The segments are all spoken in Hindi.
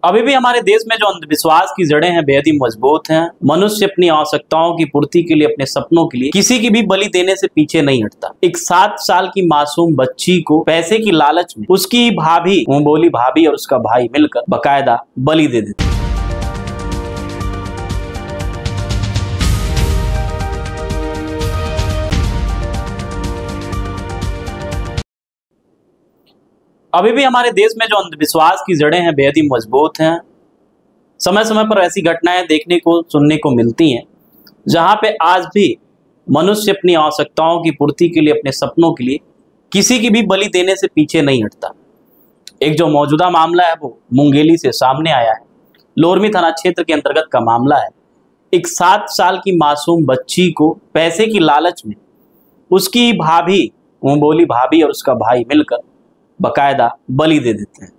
अभी भी हमारे देश में जो अंधविश्वास की जड़ें हैं बेहद ही मजबूत हैं। मनुष्य अपनी आवश्यकताओं की पूर्ति के लिए, अपने सपनों के लिए किसी की भी बलि देने से पीछे नहीं हटता। एक 7 साल की मासूम बच्ची को पैसे की लालच में उसकी भाभी, मुंह बोली भाभी और उसका भाई मिलकर बकायदा बलि दे देते। अभी भी हमारे देश में जो अंधविश्वास की जड़ें हैं बेहद ही मजबूत हैं। समय समय पर ऐसी घटनाएं देखने को, सुनने को मिलती हैं जहां पे आज भी मनुष्य अपनी आवश्यकताओं की पूर्ति के लिए, अपने सपनों के लिए किसी की भी बलि देने से पीछे नहीं हटता। एक जो मौजूदा मामला है वो मुंगेली से सामने आया है। लोरमी थाना क्षेत्र के अंतर्गत का मामला है। एक 7 साल की मासूम बच्ची को पैसे की लालच में उसकी भाभी, मुंह बोली भाभी और उसका भाई मिलकर बकायदा बलि दे देते हैं।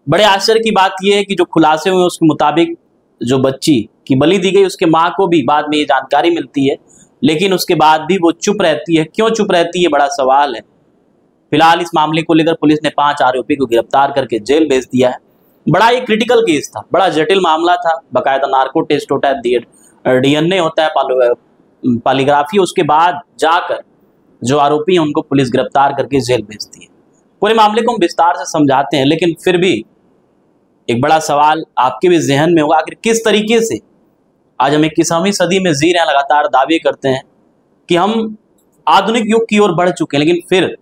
बड़े आश्चर्य की बात यह है कि जो खुलासे हुए उसके मुताबिक जो बच्ची की बलि दी गई, उसके मां को भी बाद में ये जानकारी मिलती है, लेकिन उसके बाद भी वो चुप रहती है। क्यों चुप रहती है, बड़ा सवाल है। फिलहाल इस मामले को लेकर पुलिस ने 5 आरोपी को गिरफ्तार करके जेल भेज दिया है। बड़ा एक क्रिटिकल केस था, बड़ा जटिल मामला था। बकायदा नार्को टेस्ट होता है, DNA होता है, पॉलीग्राफी, उसके बाद जाकर जो आरोपी हैं उनको पुलिस गिरफ्तार करके जेल भेजती है। पूरे मामले को हम विस्तार से समझाते हैं, लेकिन फिर भी एक बड़ा सवाल आपके भी जहन में होगा, आखिर किस तरीके से आज हम 21वीं सदी में जी रहे हैं। लगातार दावे करते हैं कि हम आधुनिक युग की ओर बढ़ चुके हैं, लेकिन फिर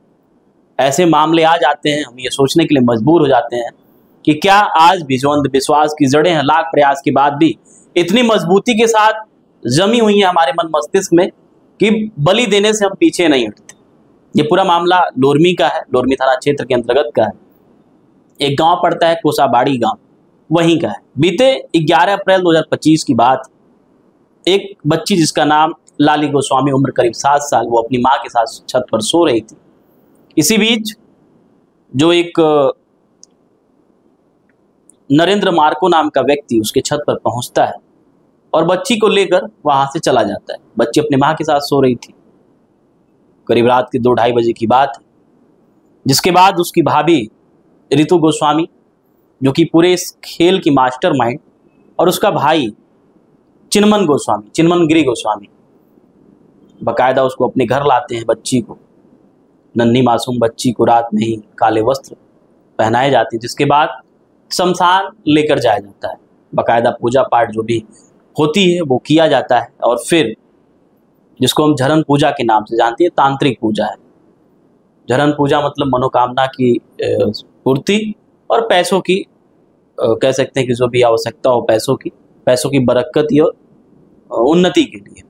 ऐसे मामले आ जाते हैं, हम ये सोचने के लिए मजबूर हो जाते हैं कि क्या आज भी जो अंधविश्वास की जड़ें हैं, लाख प्रयास के बाद भी इतनी मजबूती के साथ जमी हुई है हमारे मन मस्तिष्क में कि बलि देने से हम पीछे नहीं हटते। ये पूरा मामला लोरमी का है, लोरमी थाना क्षेत्र के अंतर्गत का है। एक गांव पड़ता है कोसाबाड़ी गांव, वहीं का है। बीते 11 अप्रैल 2025 की बात, एक बच्ची जिसका नाम लाली गोस्वामी, उम्र करीब 7 साल, वो अपनी मां के साथ छत पर सो रही थी। इसी बीच जो एक नरेंद्र मार्को नाम का व्यक्ति उसके छत पर पहुंचता है और बच्ची को लेकर वहां से चला जाता है। बच्ची अपनी मां के साथ सो रही थी। करीब रात के 2-2:30 बजे की बात है, जिसके बाद उसकी भाभी रितु गोस्वामी, जो कि पूरे इस खेल की मास्टरमाइंड, और उसका भाई चिन्मन गोस्वामी, चिन्मनगिरी गोस्वामी, बकायदा उसको अपने घर लाते हैं। बच्ची को, नन्ही मासूम बच्ची को रात में ही काले वस्त्र पहनाए जाते हैं, जिसके बाद शमशान लेकर जाया जाता है। बकायदा पूजा पाठ जो भी होती है वो किया जाता है, और फिर जिसको हम झरन पूजा के नाम से जानते हैं, तांत्रिक पूजा है। झरन पूजा मतलब मनोकामना की पूर्ति और पैसों की, कह सकते हैं कि जो भी आवश्यकता हो पैसों की बरकत और उन्नति के लिए।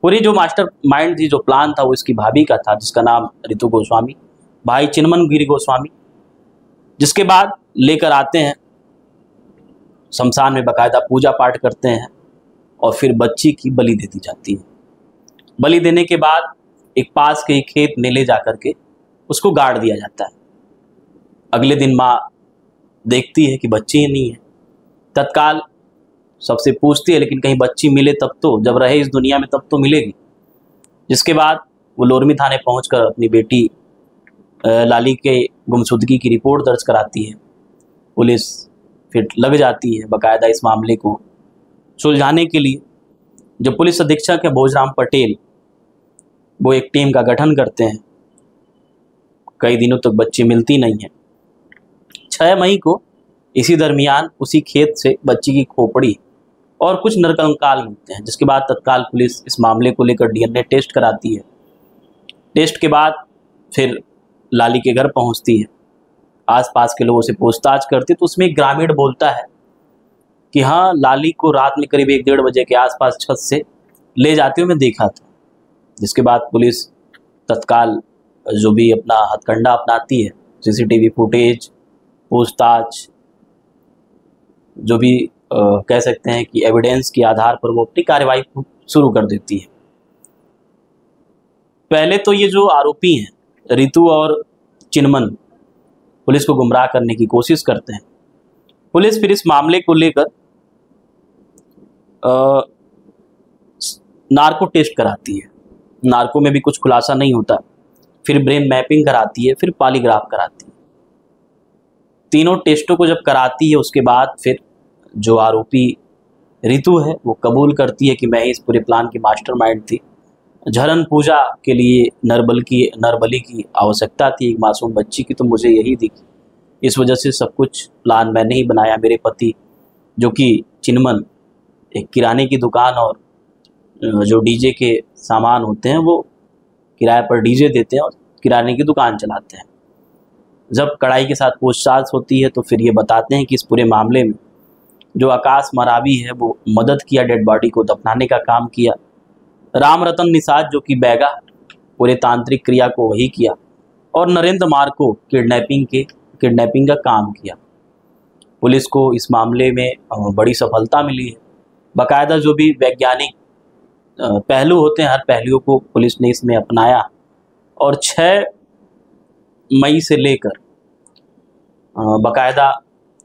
पूरी जो मास्टर माइंड थी, जो प्लान था, वो इसकी भाभी का था, जिसका नाम रितु गोस्वामी, भाई चिन्मनगिरी गोस्वामी। जिसके बाद लेकर आते हैं शमशान में, बकायदा पूजा पाठ करते हैं और फिर बच्ची की बलि दे दी जाती है। बलि देने के बाद एक पास के खेत में ले जाकर के उसको गाड़ दिया जाता है। अगले दिन माँ देखती है कि बच्ची ही नहीं है। तत्काल सबसे पूछती है, लेकिन कहीं बच्ची मिले तब तो, जब रहे इस दुनिया में तब तो मिलेगी। जिसके बाद वो लोरमी थाने पहुंचकर अपनी बेटी लाली के गुमशुदगी की रिपोर्ट दर्ज कराती है। पुलिस फिर लग जाती है बकायदा इस मामले को सुलझाने के लिए। जो पुलिस अधीक्षक है भोजराम पटेल, वो एक टीम का गठन करते हैं। कई दिनों तक बच्ची मिलती नहीं है। 6 मई को इसी दरमियान उसी खेत से बच्ची की खोपड़ी और कुछ नरकंकाल मिलते हैं, जिसके बाद तत्काल पुलिस इस मामले को लेकर DNA टेस्ट कराती है। टेस्ट के बाद फिर लाली के घर पहुंचती है। आसपास के लोगों से पूछताछ करती है तो उसमें एक ग्रामीण बोलता है कि हाँ, लाली को रात में करीब 1-1:30 बजे के आसपास छत से ले जाते हुए मैं देखा था। जिसके बाद पुलिस तत्काल जो भी अपना हथकंडा अपनाती है, CCTV फुटेज, पूछताछ, जो भी कह सकते हैं कि एविडेंस के आधार पर वो अपनी कार्रवाई शुरू कर देती है। पहले तो ये जो आरोपी हैं रितु और चिन्मन, पुलिस को गुमराह करने की कोशिश करते हैं। पुलिस फिर इस मामले को लेकर नार्को टेस्ट कराती है। नार्को में भी कुछ खुलासा नहीं होता। फिर ब्रेन मैपिंग कराती है, फिर पॉलीग्राफ कराती है। तीनों टेस्टों को जब कराती है उसके बाद फिर जो आरोपी रितु है वो कबूल करती है कि मैं ही इस पूरे प्लान की मास्टरमाइंड थी। झरन पूजा के लिए नरबली की आवश्यकता थी एक मासूम बच्ची की, तो मुझे यही दिखी। इस वजह से सब कुछ प्लान मैंने ही बनाया। मेरे पति जो कि चिन्मन एक किराने की दुकान और जो डीजे के सामान होते हैं वो किराए पर डीजे देते हैं और किराने की दुकान चलाते हैं। जब कड़ाई के साथ पूछताछ होती है तो फिर ये बताते हैं कि इस पूरे मामले में जो आकाश मरावी है वो मदद किया, डेड बॉडी को दफनाने का काम किया। राम रतन निषाद जो कि बैगा, पूरे तांत्रिक क्रिया को वही किया। और नरेंद्र मार्को किडनैपिंग का काम किया। पुलिस को इस मामले में बड़ी सफलता मिली है। बाकायदा जो भी वैज्ञानिक पहलू होते हैं हर पहलुओं को पुलिस ने इसमें अपनाया और 6 मई से लेकर बाकायदा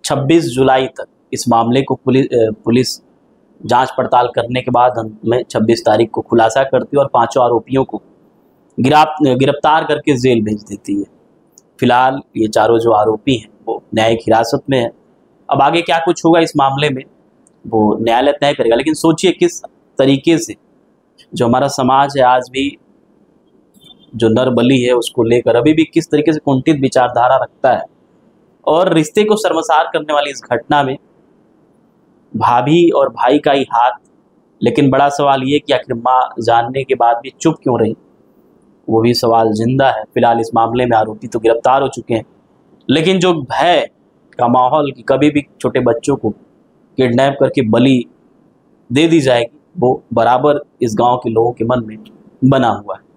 26 जुलाई तक इस मामले को पुलिस जांच पड़ताल करने के बाद अंत में 26 तारीख को खुलासा करती है और 5 आरोपियों को गिरफ्तार करके जेल भेज देती है। फिलहाल ये चारों जो आरोपी हैं वो न्यायिक हिरासत में है। अब आगे क्या कुछ होगा इस मामले में वो न्यायालय तय करेगा। लेकिन सोचिए किस तरीके से जो हमारा समाज है आज भी जो नरबली है उसको लेकर अभी भी किस तरीके से कुंठित विचारधारा रखता है। और रिश्ते को शर्मसार करने वाली इस घटना में भाभी और भाई का ही हाथ। लेकिन बड़ा सवाल ये कि आखिर माँ जानने के बाद भी चुप क्यों रही, वो भी सवाल जिंदा है। फिलहाल इस मामले में आरोपी तो गिरफ्तार हो चुके हैं, लेकिन जो भय का माहौल कि कभी भी छोटे बच्चों को किडनैप करके बलि दे दी जाएगी वो बराबर इस गांव के लोगों के मन में बना हुआ है।